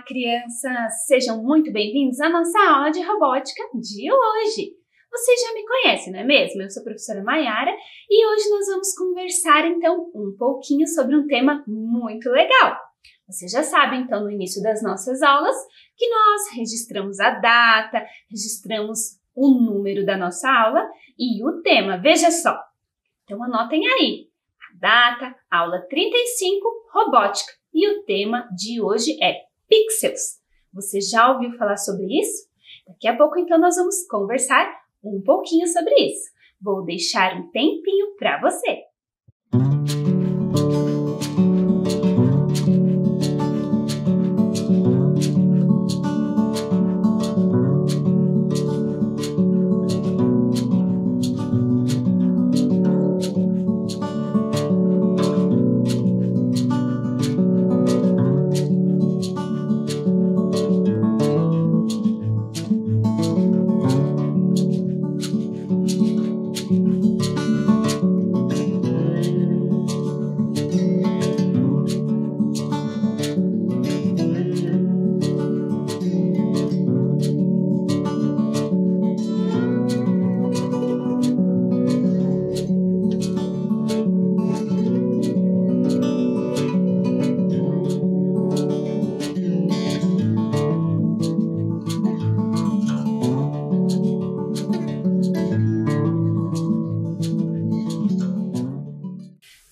crianças! Sejam muito bem-vindos à nossa aula de robótica de hoje! Vocês já me conhecem, não é mesmo? Eu sou a professora Maiara e hoje nós vamos conversar, então, um pouquinho sobre um tema muito legal. Vocês já sabem, então, no início das nossas aulas, que nós registramos a data, registramos o número da nossa aula e o tema. Veja só! Então, anotem aí. A data, aula 35, robótica. E o tema de hoje é pixels. Você já ouviu falar sobre isso? Daqui a pouco, então, nós vamos conversar um pouquinho sobre isso. Vou deixar um tempinho para você.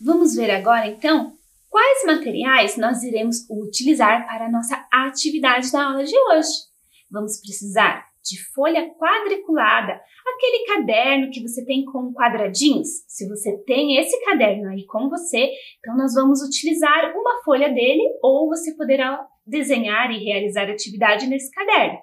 Vamos ver agora, então, quais materiais nós iremos utilizar para a nossa atividade da aula de hoje. Vamos precisar de folha quadriculada, aquele caderno que você tem com quadradinhos. Se você tem esse caderno aí com você, então nós vamos utilizar uma folha dele ou você poderá desenhar e realizar atividade nesse caderno.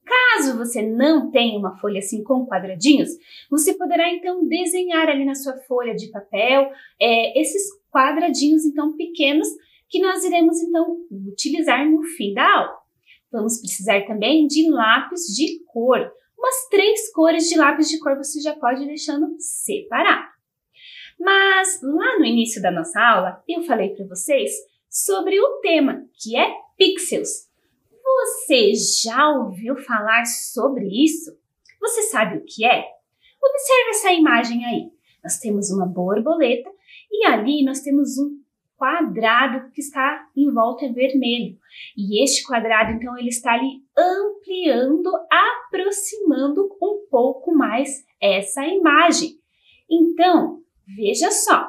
Caso você não tenha uma folha assim com quadradinhos, você poderá então desenhar ali na sua folha de papel esses quadradinhos então pequenos que nós iremos então utilizar no fim da aula. Vamos precisar também de lápis de cor. Umas 3 cores de lápis de cor você já pode ir deixando separado. Mas lá no início da nossa aula eu falei para vocês sobre o tema que é pixels. Você já ouviu falar sobre isso? Você sabe o que é? Observe essa imagem aí. Nós temos uma borboleta e ali nós temos um quadrado que está em volta vermelho. E este quadrado, então, ele está ali ampliando, aproximando um pouco mais essa imagem. Então, veja só.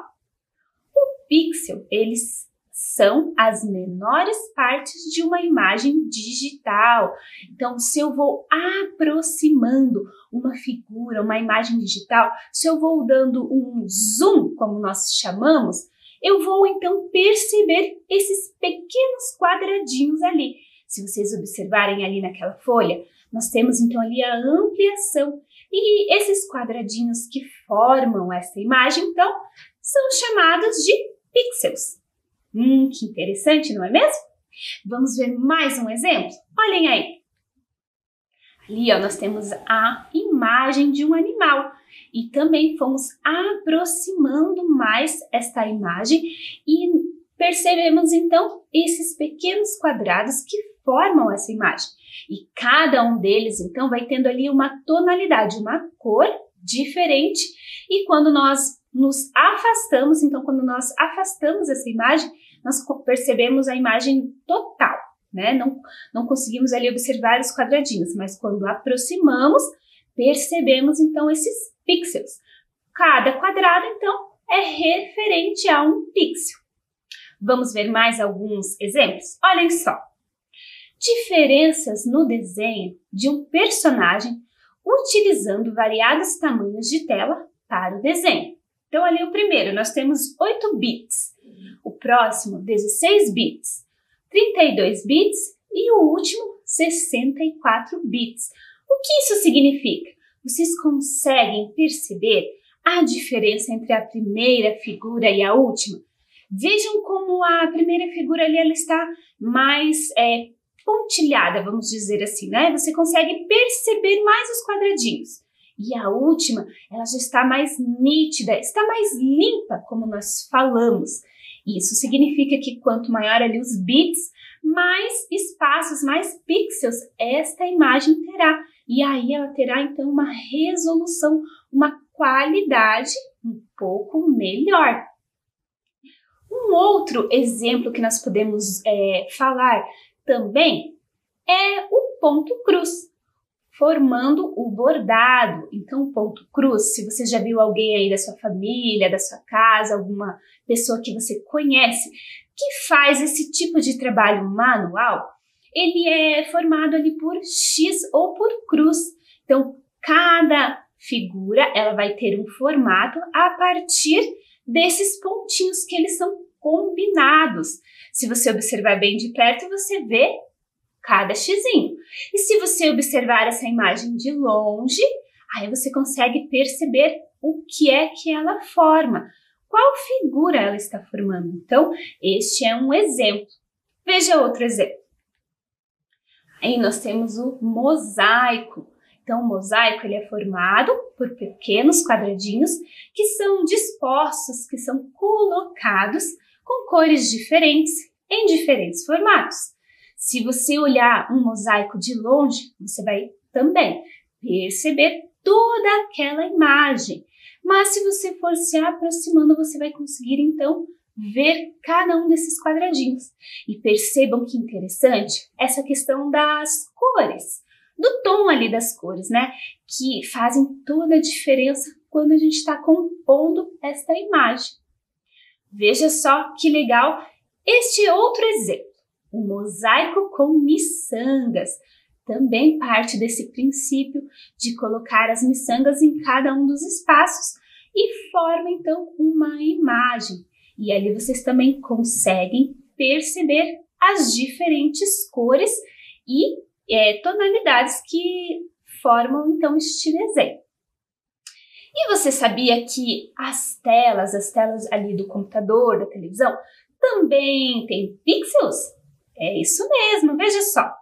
O pixel, eles são as menores partes de uma imagem digital. Então, se eu vou aproximando uma figura, uma imagem digital, se eu vou dando um zoom, como nós chamamos, eu vou então perceber esses pequenos quadradinhos ali. Se vocês observarem ali naquela folha, nós temos então ali a ampliação. E esses quadradinhos que formam essa imagem, então, são chamados de pixels. Que interessante, não é mesmo? Vamos ver mais um exemplo? Olhem aí. Ali, ó, nós temos a imagem de um animal e também fomos aproximando mais esta imagem e percebemos, então, esses pequenos quadrados que formam essa imagem. E cada um deles, então, vai tendo ali uma tonalidade, uma cor diferente. E quando nós nos afastamos, então, quando nós afastamos essa imagem, nós percebemos a imagem total, né? Não conseguimos ali observar os quadradinhos, mas quando aproximamos, percebemos então esses pixels. Cada quadrado, então, é referente a um pixel. Vamos ver mais alguns exemplos? Olhem só. Diferenças no desenho de um personagem utilizando variados tamanhos de tela para o desenho. Então, ali o primeiro, nós temos 8 bits. O próximo, 16 bits, 32 bits e o último, 64 bits. O que isso significa? Vocês conseguem perceber a diferença entre a primeira figura e a última? Vejam como a primeira figura ali ela está mais pontilhada, vamos dizer assim, né? Você consegue perceber mais os quadradinhos. E a última, ela já está mais nítida, está mais limpa, como nós falamos. Isso significa que quanto maior ali os bits, mais espaços, mais pixels esta imagem terá. E aí ela terá então uma resolução, uma qualidade um pouco melhor. Um outro exemplo que nós podemos falar também é o ponto cruz, formando o bordado. Então, o ponto cruz, se você já viu alguém aí da sua família, da sua casa, alguma pessoa que você conhece, que faz esse tipo de trabalho manual, ele é formado ali por X ou por cruz. Então, cada figura, ela vai ter um formato a partir desses pontinhos que eles são combinados. Se você observar bem de perto, você vê cada xizinho. E se você observar essa imagem de longe, aí você consegue perceber o que é que ela forma, qual figura ela está formando. Então, este é um exemplo. Veja outro exemplo. Aí nós temos o mosaico. Então, o mosaico ele é formado por pequenos quadradinhos que são dispostos, que são colocados com cores diferentes em diferentes formatos. Se você olhar um mosaico de longe, você vai também perceber toda aquela imagem. Mas se você for se aproximando, você vai conseguir então ver cada um desses quadradinhos. E percebam que interessante essa questão das cores, do tom ali das cores, né? Que fazem toda a diferença quando a gente está compondo esta imagem. Veja só que legal este outro exemplo, o mosaico com miçangas. Também parte desse princípio de colocar as miçangas em cada um dos espaços e forma então uma imagem. E ali vocês também conseguem perceber as diferentes cores e tonalidades que formam então este desenho. E você sabia que as telas ali do computador, da televisão, também têm pixels? É isso mesmo, veja só.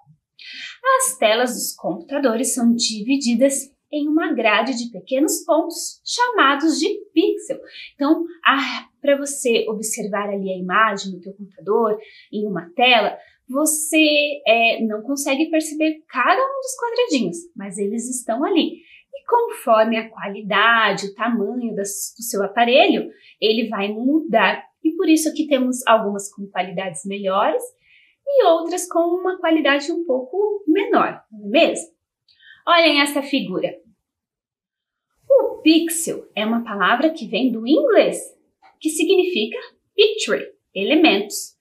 As telas dos computadores são divididas em uma grade de pequenos pontos chamados de pixel. Então, para você observar ali a imagem no teu computador, em uma tela, você não consegue perceber cada um dos quadradinhos, mas eles estão ali. E conforme a qualidade, o tamanho do seu aparelho, ele vai mudar. E por isso que temos algumas com qualidades melhores e outras com uma qualidade um pouco menor, não é mesmo? Olhem essa figura. O pixel é uma palavra que vem do inglês, que significa picture, elementos.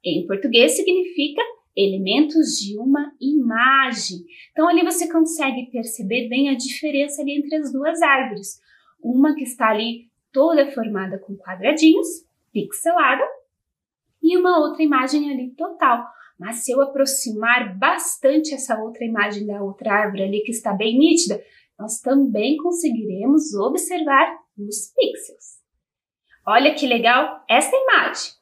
Em português significa elementos de uma imagem. Então ali você consegue perceber bem a diferença ali entre as duas árvores. Uma que está ali toda formada com quadradinhos, pixelada, e uma outra imagem ali total. Mas se eu aproximar bastante essa outra imagem da outra árvore ali que está bem nítida, nós também conseguiremos observar os pixels. Olha que legal essa imagem!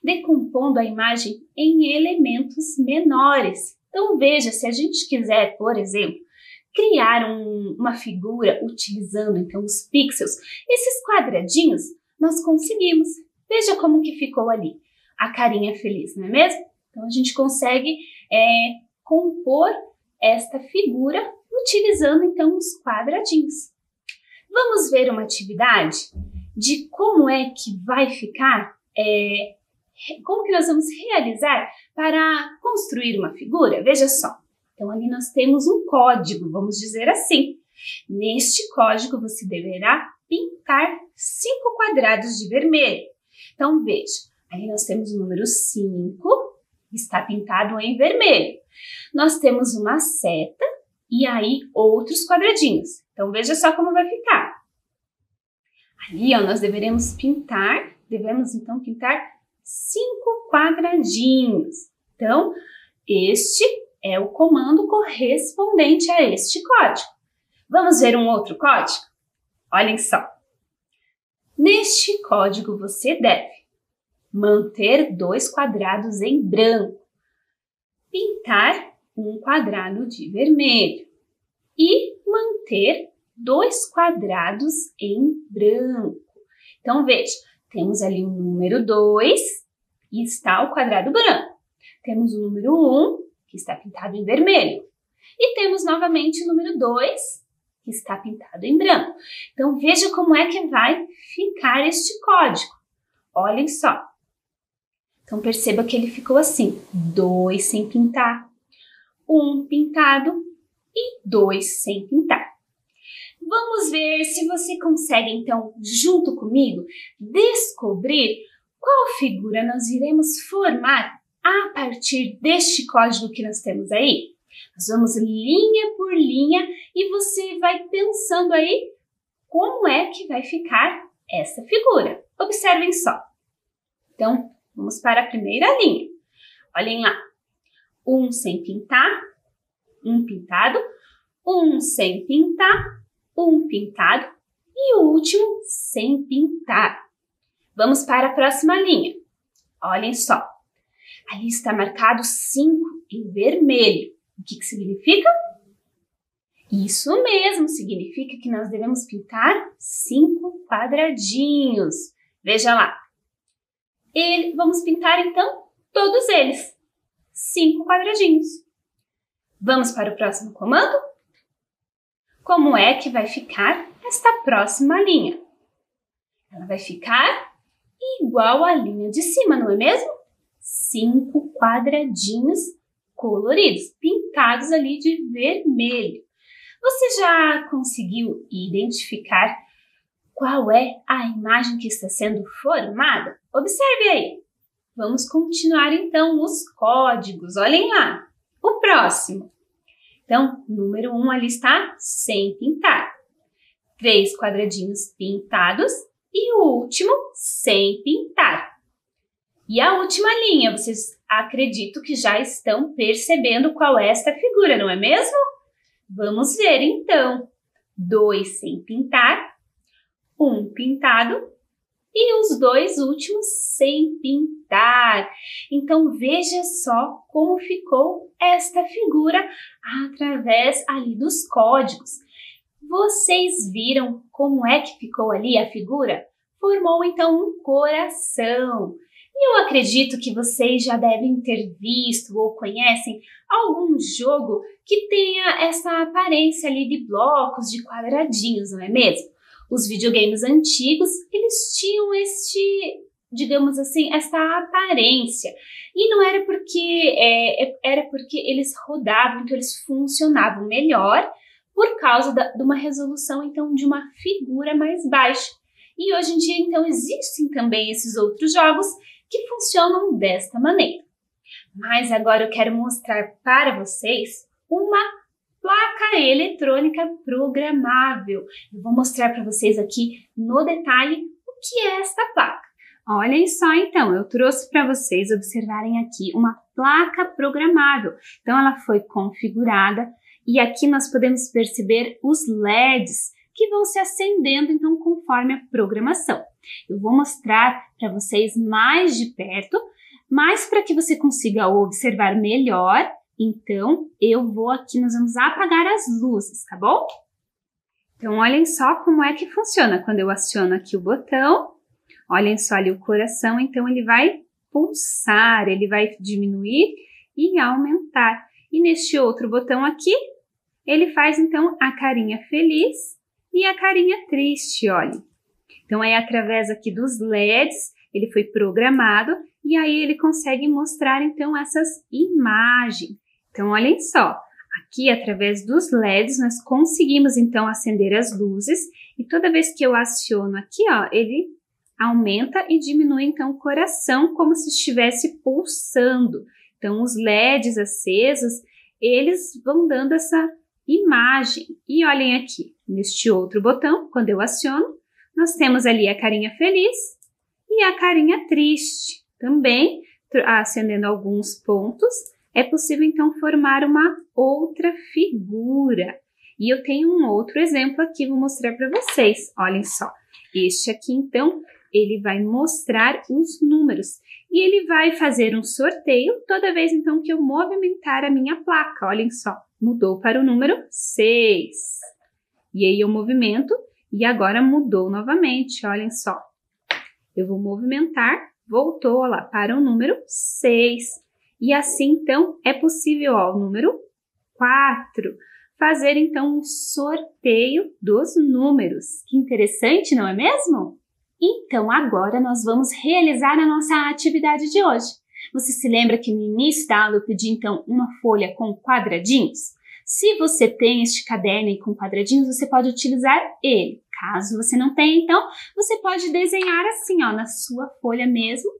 Decompondo a imagem em elementos menores. Então veja, se a gente quiser, por exemplo, criar uma figura utilizando então os pixels, esses quadradinhos, nós conseguimos. Veja como que ficou ali, a carinha feliz, não é mesmo? Então a gente consegue compor esta figura utilizando então os quadradinhos. Vamos ver uma atividade de como é que vai ficar, como que nós vamos realizar para construir uma figura? Veja só, então ali nós temos um código, vamos dizer assim. Neste código você deverá pintar 5 quadrados de vermelho. Então veja, ali nós temos o número 5, está pintado em vermelho. Nós temos uma seta e aí outros quadradinhos. Então veja só como vai ficar. Ali nós devemos então pintar 5 quadradinhos. Então, este é o comando correspondente a este código. Vamos ver um outro código? Olhem só. Neste código você deve manter 2 quadrados em branco, pintar 1 quadrado de vermelho e manter 2 quadrados em branco. Então, veja, temos ali o número 2 e está o quadrado branco. Temos o número 1, que está pintado em vermelho. E temos novamente o número 2, que está pintado em branco. Então, veja como é que vai ficar este código. Olhem só. Então, perceba que ele ficou assim, 2 sem pintar, 1 pintado e 2 sem pintar. Vamos ver se você consegue, então, junto comigo, descobrir qual figura nós iremos formar a partir deste código que nós temos aí. Nós vamos linha por linha e você vai pensando aí como é que vai ficar essa figura. Observem só. Então, vamos para a primeira linha. Olhem lá. 1 sem pintar, 1 pintado, 1 sem pintar, 1 pintado e o último sem pintar. Vamos para a próxima linha. Olhem só. Ali está marcado 5 em vermelho. O que significa? Isso mesmo, significa que nós devemos pintar 5 quadradinhos. Veja lá. Vamos pintar então todos eles. 5 quadradinhos. Vamos para o próximo comando? Como é que vai ficar esta próxima linha? Ela vai ficar igual à linha de cima, não é mesmo? 5 quadradinhos coloridos, pintados ali de vermelho. Você já conseguiu identificar qual é a imagem que está sendo formada? Observe aí. Vamos continuar então os códigos. Olhem lá. O próximo. Então, número 1 ali está sem pintar. 3 quadradinhos pintados e o último sem pintar. E a última linha, vocês acredito que já estão percebendo qual é esta figura, não é mesmo? Vamos ver então. 2 sem pintar, 1 pintado e os 2 últimos sem pintar. Então, veja só como ficou esta figura através ali dos códigos. Vocês viram como é que ficou ali a figura? Formou então um coração. E eu acredito que vocês já devem ter visto ou conhecem algum jogo que tenha essa aparência ali de blocos, de quadradinhos, não é mesmo? Os videogames antigos, eles tinham digamos assim, essa aparência. E não era porque eles rodavam, então eles funcionavam melhor por causa de uma resolução, então, de uma figura mais baixa. E hoje em dia, então, existem também esses outros jogos que funcionam desta maneira. Mas agora eu quero mostrar para vocês uma placa eletrônica programável. Eu vou mostrar para vocês aqui no detalhe o que é esta placa. Olhem só então, eu trouxe para vocês observarem aqui uma placa programável. Então ela foi configurada e aqui nós podemos perceber os LEDs que vão se acendendo então conforme a programação. Eu vou mostrar para vocês mais de perto, mas para que você consiga observar melhor, então nós vamos apagar as luzes, tá bom? Então olhem só como é que funciona. Quando eu aciono aqui o botão, olhem só ali o coração, então ele vai pulsar, ele vai diminuir e aumentar. E neste outro botão aqui, ele faz então a carinha feliz e a carinha triste, olhem. Então é através aqui dos LEDs, ele foi programado e aí ele consegue mostrar então essas imagens. Então olhem só, aqui através dos LEDs nós conseguimos então acender as luzes e toda vez que eu aciono aqui, ó, ele aumenta e diminui então o coração como se estivesse pulsando. Então os LEDs acesos, eles vão dando essa imagem. E olhem aqui, neste outro botão, quando eu aciono, nós temos ali a carinha feliz e a carinha triste. Também, acendendo alguns pontos, é possível então formar uma outra figura. E eu tenho um outro exemplo aqui, vou mostrar para vocês. Olhem só, este aqui então, ele vai mostrar os números. E ele vai fazer um sorteio toda vez então que eu movimentar a minha placa. Olhem só, mudou para o número 6. E aí eu movimento e agora mudou novamente, olhem só. Eu vou movimentar, voltou lá para o número 6. E assim, então, é possível, ó, o número 4, fazer, então, um sorteio dos números. Que interessante, não é mesmo? Então, agora nós vamos realizar a nossa atividade de hoje. Você se lembra que no início da aula eu pedi, então, uma folha com quadradinhos? Se você tem este caderno aí com quadradinhos, você pode utilizar ele. Caso você não tenha, então, você pode desenhar assim, ó, na sua folha mesmo.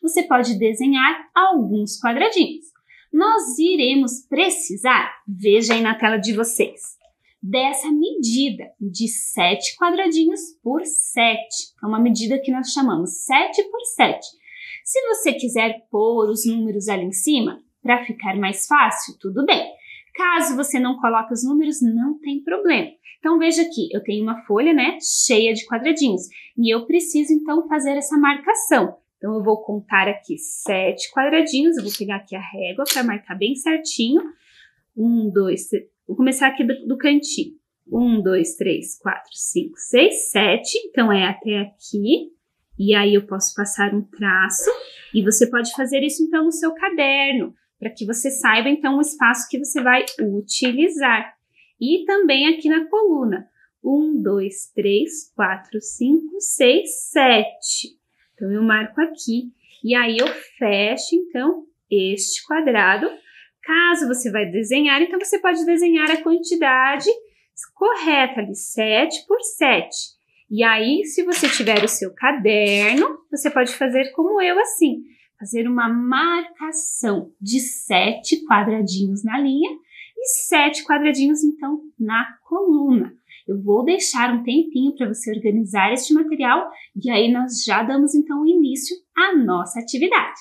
Você pode desenhar alguns quadradinhos. Nós iremos precisar, veja aí na tela de vocês, dessa medida de 7 quadradinhos por 7. É uma medida que nós chamamos 7 por 7. Se você quiser pôr os números ali em cima, para ficar mais fácil, tudo bem. Caso você não coloque os números, não tem problema. Então, veja aqui, eu tenho uma folha, né, cheia de quadradinhos. E eu preciso, então, fazer essa marcação. Então, eu vou contar aqui 7 quadradinhos. Eu vou pegar aqui a régua para marcar bem certinho. 1, 2, 3. Vou começar aqui do cantinho. 1, 2, 3, 4, 5, 6, 7. Então, é até aqui. E aí, eu posso passar um traço. E você pode fazer isso, então, no seu caderno, para que você saiba, então, o espaço que você vai utilizar. E também aqui na coluna. 1, 2, 3, 4, 5, 6, 7. Então, eu marco aqui. E aí, eu fecho, então, este quadrado. Caso você vai desenhar, então, você pode desenhar a quantidade correta ali, 7 por 7. E aí, se você tiver o seu caderno, você pode fazer como eu, assim. Fazer uma marcação de 7 quadradinhos na linha e 7 quadradinhos, então, na coluna. Eu vou deixar um tempinho para você organizar este material e aí nós já damos, então, início à nossa atividade.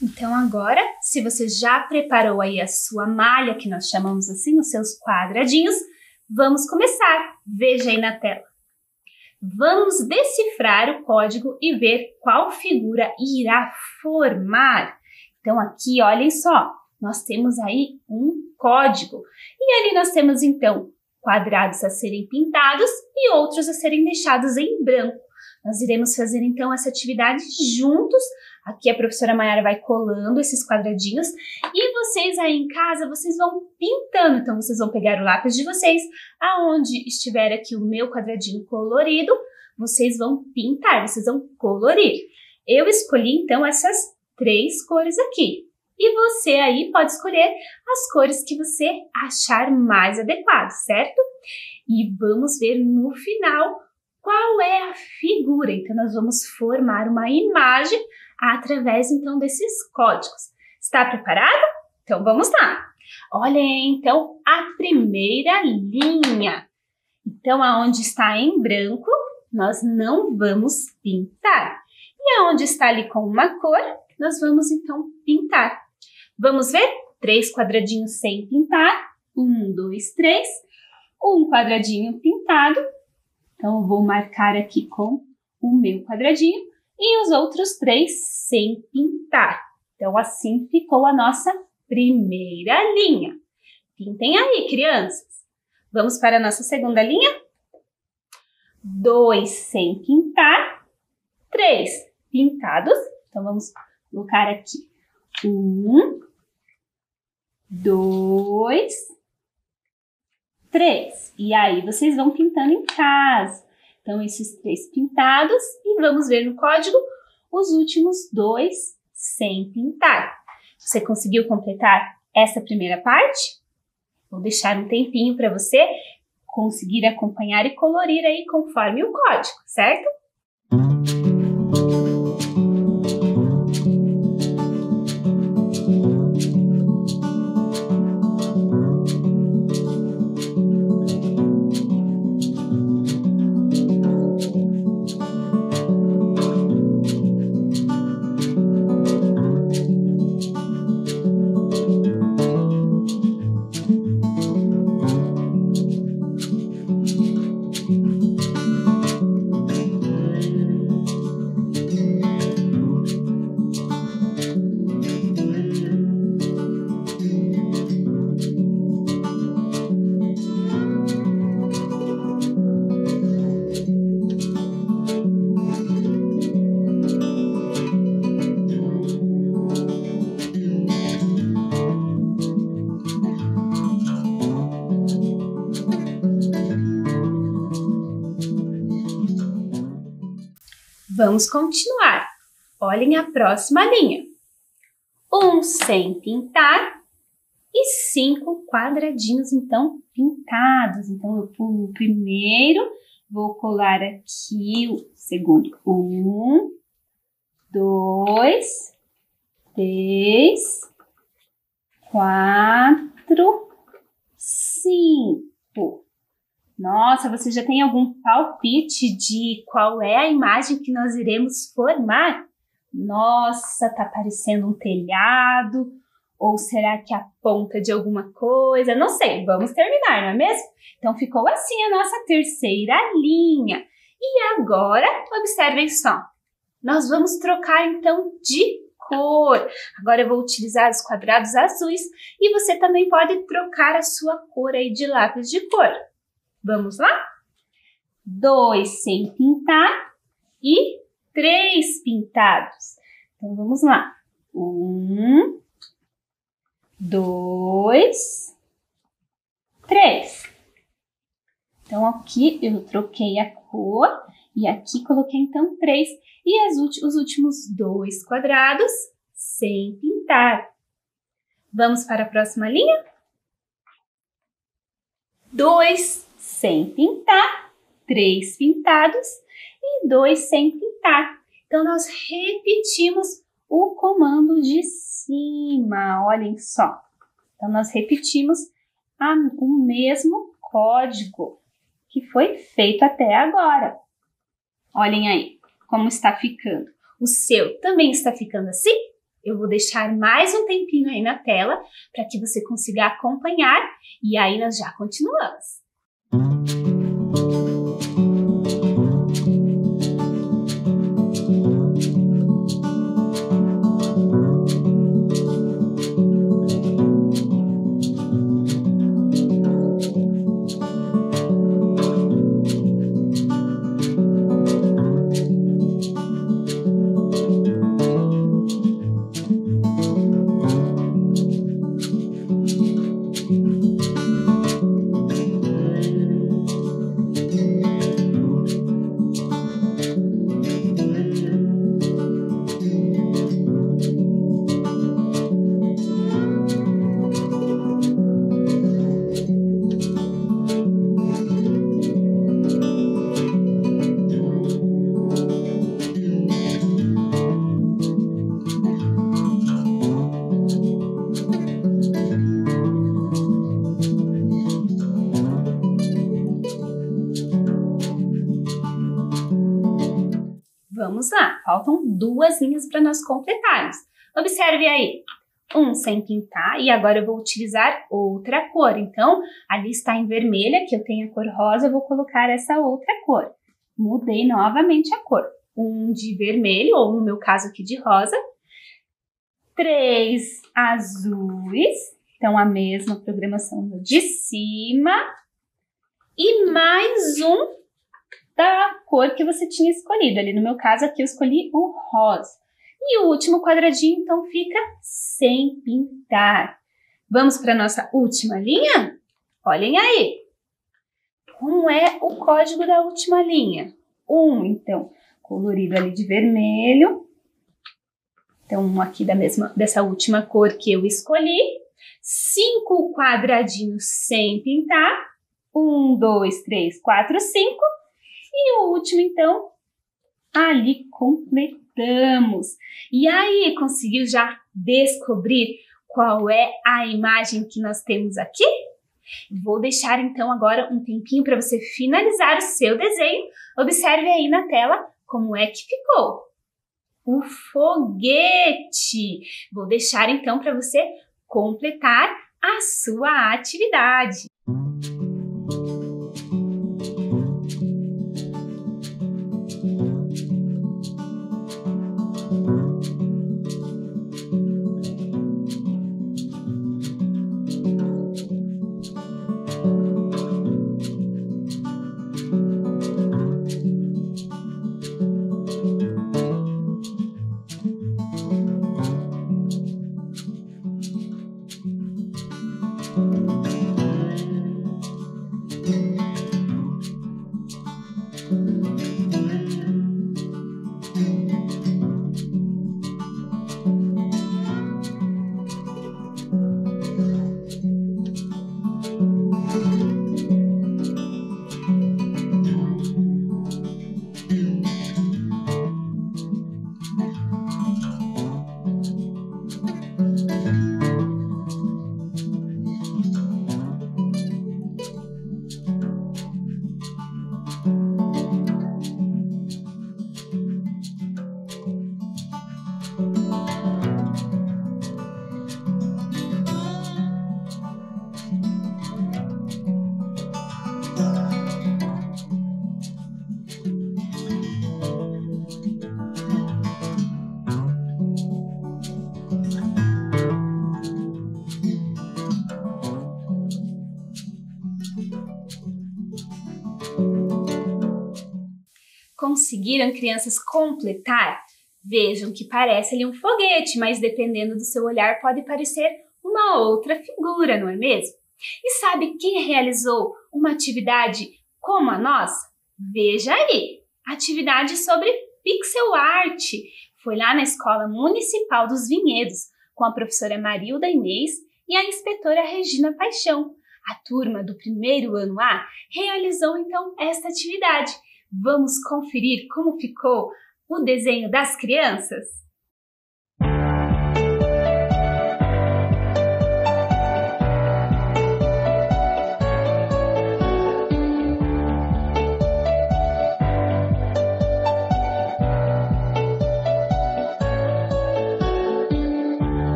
Então agora, se você já preparou aí a sua malha, que nós chamamos assim, os seus quadradinhos, vamos começar. Veja aí na tela. Vamos decifrar o código e ver qual figura irá formar. Então aqui, olhem só, nós temos aí um código. E ali nós temos então quadrados a serem pintados e outros a serem deixados em branco. Nós iremos fazer então essa atividade juntos. Aqui a professora Maiara vai colando esses quadradinhos e vocês aí em casa, vocês vão pintando. Então, vocês vão pegar o lápis de vocês, aonde estiver aqui o meu quadradinho colorido, vocês vão pintar, vocês vão colorir. Eu escolhi, então, essas 3 cores aqui. E você aí pode escolher as cores que você achar mais adequado, certo? E vamos ver no final qual é a figura. Então, nós vamos formar uma imagem através, então, desses códigos. Está preparado? Então, vamos lá. Olha aí, então, a primeira linha. Então, aonde está em branco, nós não vamos pintar. E aonde está ali com uma cor, nós vamos, então, pintar. Vamos ver? 3 quadradinhos sem pintar. 1, 2, 3. Um quadradinho pintado. Então, eu vou marcar aqui com o meu quadradinho. E os outros 3 sem pintar. Então, assim ficou a nossa primeira linha. Pintem aí, crianças. Vamos para a nossa segunda linha. 2 sem pintar. 3 pintados. Então, vamos colocar aqui. 1, 2, 3. E aí, vocês vão pintando em casa. Então, esses 3 pintados e vamos ver no código os últimos 2 sem pintar. Você conseguiu completar essa primeira parte? Vou deixar um tempinho para você conseguir acompanhar e colorir aí conforme o código, certo? Vamos continuar. Olhem a próxima linha. 1 sem pintar e 5 quadradinhos, então, pintados. Então, eu pulo o primeiro, vou colar aqui o segundo. 1, 2, 3, 4, 5. Nossa, você já tem algum palpite de qual é a imagem que nós iremos formar? Nossa, tá parecendo um telhado, ou será que a ponta de alguma coisa? Não sei, vamos terminar, não é mesmo? Então ficou assim a nossa terceira linha. E agora, observem só, nós vamos trocar então de cor. Agora eu vou utilizar os quadrados azuis e você também pode trocar a sua cor aí de lápis de cor. Vamos lá? 2 sem pintar e 3 pintados. Então, vamos lá. 1, 2, 3. Então, aqui eu troquei a cor e aqui coloquei, então, 3. E os últimos 2 quadrados sem pintar. Vamos para a próxima linha? 2 sem pintar, 3 pintados e 2 sem pintar. Então, nós repetimos o comando de cima, olhem só. Então, nós repetimos o mesmo código que foi feito até agora. Olhem aí como está ficando. O seu também está ficando assim? Eu vou deixar mais um tempinho aí na tela para que você consiga acompanhar e aí nós já continuamos. Vamos lá, faltam 2 linhas para nós completarmos. Observe aí, 1 sem pintar e agora eu vou utilizar outra cor. Então, ali está em vermelha, que eu tenho a cor rosa, eu vou colocar essa outra cor. Mudei novamente a cor. 1 de vermelho, ou no meu caso aqui de rosa. 3 azuis, então a mesma programação de cima. E mais um da cor que você tinha escolhido. Ali no meu caso aqui eu escolhi o rosa. E o último quadradinho então fica sem pintar. Vamos para a nossa última linha? Olhem aí. Como é o código da última linha? 1, então, colorido ali de vermelho. Então, aqui dessa última cor que eu escolhi, 5 quadradinhos sem pintar. 1, 2, 3, 4, 5. E o último, então, ali completamos. E aí, conseguiu já descobrir qual é a imagem que nós temos aqui? Vou deixar então agora um tempinho para você finalizar o seu desenho. Observe aí na tela como é que ficou. O foguete. Vou deixar então para você completar a sua atividade. Conseguiram, crianças, completar? Vejam que parece ali um foguete, mas dependendo do seu olhar pode parecer uma outra figura, não é mesmo? E sabe quem realizou uma atividade como a nossa? Veja aí, atividade sobre pixel art. Foi lá na Escola Municipal dos Vinhedos, com a professora Marilda Inês e a inspetora Regina Paixão. A turma do primeiro ano A realizou então esta atividade. Vamos conferir como ficou o desenho das crianças?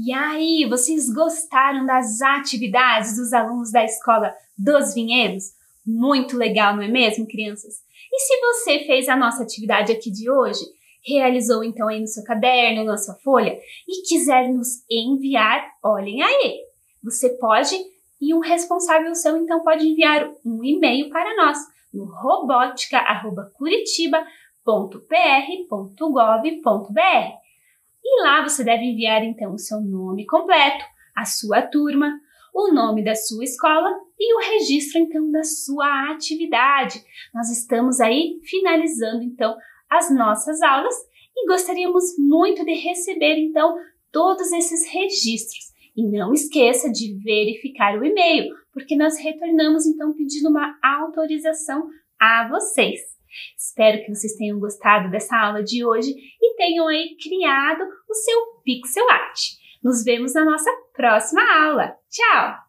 E aí, vocês gostaram das atividades dos alunos da Escola dos Vinhedos? Muito legal, não é mesmo, crianças? E se você fez a nossa atividade aqui de hoje, realizou então aí no seu caderno, na sua folha, e quiser nos enviar, olhem aí, você pode, e um responsável seu então pode enviar um e-mail para nós, no robotica@curitiba.pr.gov.br. E lá você deve enviar então o seu nome completo, a sua turma, o nome da sua escola e o registro então da sua atividade. Nós estamos aí finalizando então as nossas aulas e gostaríamos muito de receber então todos esses registros. E não esqueça de verificar o e-mail, porque nós retornamos então pedindo uma autorização a vocês. Espero que vocês tenham gostado dessa aula de hoje e tenham aí criado o seu pixel art. Nos vemos na nossa próxima aula. Tchau!